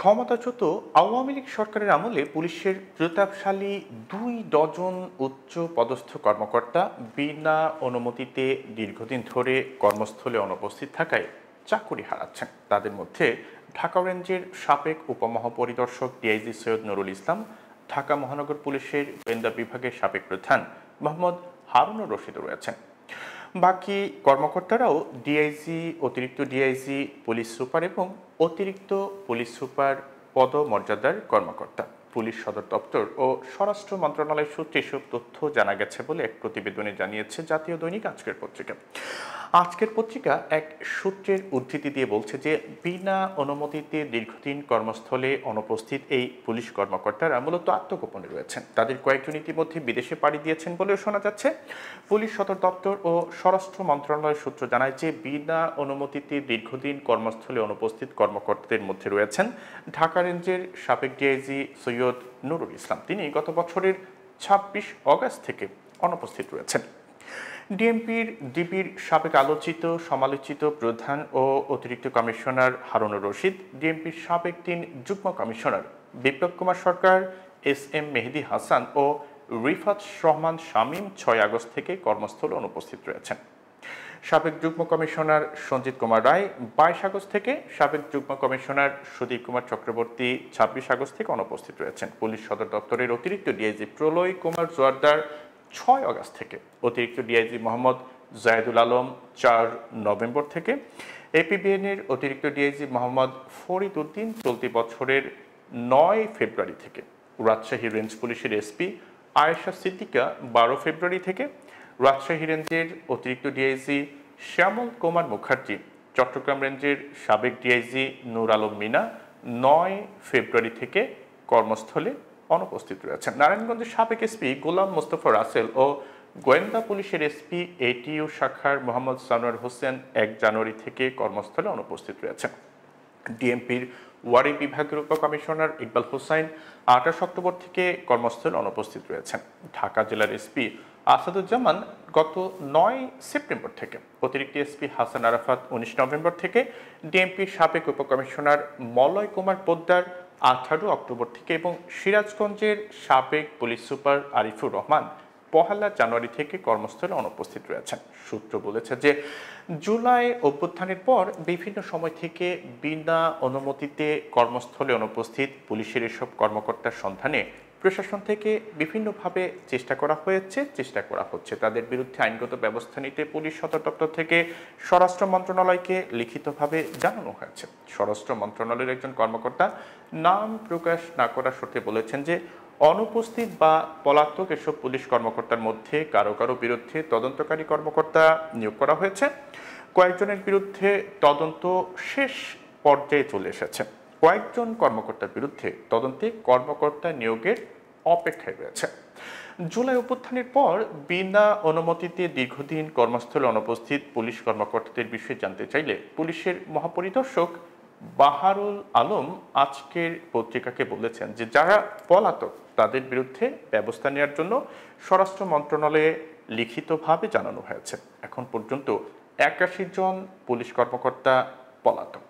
ক্ষমতাচ্যুত আওয়ামী লীগ সরকারের আমলে পুলিশের প্রতাপশালী ২ ডজন উচ্চ পদস্থ কর্মকর্তা বিনা অনুমতিতে দীর্ঘদিন ধরে কর্মস্থলে অনুপস্থিত থাকায় চাকরি হারাচ্ছেন। তাদের মধ্যে ঢাকা রেঞ্জের সাবেক উপমহাপরিদর্শক ডিআইজি সৈয়দ নুরুল ইসলাম, ঢাকা মহানগর পুলিশের গোয়েন্দা বিভাগের সাবেক প্রধান মোহাম্মদ হারুনুর রশিদও রয়েছেন। বাকি কর্মকর্তারাও ডিআইজি, অতিরিক্ত ডিআইজি, পুলিশ সুপার এবং অতিরিক্ত পুলিশ সুপার পদমর্যাদার কর্মকর্তা। পুলিশ সদর দপ্তর ও স্বরাষ্ট্র মন্ত্রণালয় সূত্রে এসব তথ্য জানা গেছে বলে এক প্রতিবেদনে জানিয়েছে জাতীয় দৈনিক আজকের পত্রিকা। আজকের পত্রিকা এক সূত্রের উদ্ধৃতি দিয়ে বলছে যে বিনা অনুমতিতে দীর্ঘদিন কর্মস্থলে অনুপস্থিত এই পুলিশ কর্মকর্তারা মূলত আত্মগোপনে রয়েছেন। তাদের কয়েকজন ইতিমধ্যে বিদেশে পাড়ি দিয়েছেন বলেও শোনা যাচ্ছে। পুলিশ সদর দপ্তর ও স্বরাষ্ট্র মন্ত্রণালয় সূত্র জানায় যে বিনা অনুমতিতে দীর্ঘদিন কর্মস্থলে অনুপস্থিত কর্মকর্তাদের মধ্যে রয়েছেন ঢাকা রেঞ্জের সাবেক ডিআইজি সৈয়দ নুরুল ইসলাম। তিনি গত বছরের ২৬ অগাস্ট থেকে অনুপস্থিত রয়েছেন। ডিবির সাবেক আলোচিত সমালোচিত প্রধান ও অতিরিক্ত কমিশনার হারুনুর রশিদ, ডিএমপির সাবেক ৩ যুগ্ম কমিশনার বিপ্লব কুমার সরকার, এস মেহেদী হাসান ও রিফাত রহমান শামীম ৬ আগস্ট থেকে কর্মস্থলে অনুপস্থিত রয়েছেন। সাবেক যুগ্ম কমিশনার সঞ্জিত কুমার রায় ২২ আগস্ট থেকে, সাবেক যুগ্ম কমিশনার সুদীপ কুমার চক্রবর্তী ২৬ আগস্ট থেকে অনুপস্থিত রয়েছেন। পুলিশ সদর দপ্তরের অতিরিক্ত ডিআইজি প্রলয় কুমার জোয়ারদার ৬ আগস্ট থেকে, অতিরিক্ত ডিআইজি মোহাম্মদ জায়েদুল আলম ৪ নভেম্বর থেকে, এপিবিএনের অতিরিক্ত ডিআইজি মোহাম্মদ ফরিদ উদ্দিন চলতি বছরের ৯ ফেব্রুয়ারি থেকে, রাজশাহী রেঞ্জ পুলিশের এসপি আয়েশা সিদ্দিকা ১২ ফেব্রুয়ারি থেকে, রাজশাহী রেঞ্জের অতিরিক্ত ডিআইজি শ্যামল কুমার মুখার্জি, চট্টগ্রাম রেঞ্জের সাবেক ডিআইজি নূর আলম মিনা ৯ ফেব্রুয়ারি থেকে কর্মস্থলে অনুপস্থিত রয়েছেন। নারায়ণগঞ্জের সাবেক এসপি গোলাম মোস্তফা রাসেল ও গোয়েন্দা পুলিশের এসপি এটিইউ শাখার মোহাম্মদ সানোয়ার হোসেন ১ জানুয়ারি থেকে কর্মস্থলে অনুপস্থিত রয়েছেন। ডিএমপির ওয়ারি বিভাগের উপকমিশনার ইকবাল হোসাইন ২৮ অক্টোবর থেকে কর্মস্থলে অনুপস্থিত রয়েছেন। ঢাকা জেলার এসপি আসাদুজ্জামান গত ৯ সেপ্টেম্বর থেকে, অতিরিক্ত এসপি হাসান আরাফাত ১৯ নভেম্বর থেকে, ডিএমপির সাবেক উপকমিশনার মলয় কুমার পোদ্দার ১৮ অক্টোবর থেকে এবং সিরাজগঞ্জের সাবেক পুলিশ সুপার আরিফুর রহমান ১ জানুয়ারি থেকে কর্মস্থলে অনুপস্থিত রয়েছেন। সূত্র বলেছে যে জুলাই অভ্যুত্থানের পর বিভিন্ন সময় থেকে বিনা অনুমতিতে কর্মস্থলে অনুপস্থিত পুলিশের এসব কর্মকর্তার সন্ধানে প্রশাসন থেকে বিভিন্নভাবে চেষ্টা করা হচ্ছে। তাদের বিরুদ্ধে আইনগত ব্যবস্থা নিতে পুলিশ সদর দপ্তর থেকে স্বরাষ্ট্র মন্ত্রণালয়কে লিখিতভাবে জানানো হয়েছে। স্বরাষ্ট্র মন্ত্রণালয়ের একজন কর্মকর্তা নাম প্রকাশ না করার শর্তে বলেছেন যে অনুপস্থিত বা পলাতক এসব পুলিশ কর্মকর্তার মধ্যে কারো কারো বিরুদ্ধে তদন্তকারী কর্মকর্তা নিয়োগ করা হয়েছে। কয়েকজনের বিরুদ্ধে তদন্ত শেষ পর্যায়ে চলে এসেছে। কয়েকজন কর্মকর্তার বিরুদ্ধে তদন্তে কর্মকর্তা নিয়োগের অপেক্ষায় রয়েছে। জুলাই অভ্যুত্থানের পর বিনা অনুমতিতে দীর্ঘদিন কর্মস্থলে অনুপস্থিত পুলিশ কর্মকর্তাদের বিষয়ে জানতে চাইলে পুলিশের মহাপরিদর্শক বাহারুল আলম আজকের পত্রিকাকে বলেছেন যে যারা পলাতক তাদের বিরুদ্ধে ব্যবস্থা নেওয়ার জন্য স্বরাষ্ট্র মন্ত্রণালয়ে লিখিতভাবে জানানো হয়েছে। এখন পর্যন্ত ৮১ জন পুলিশ কর্মকর্তা পলাতক।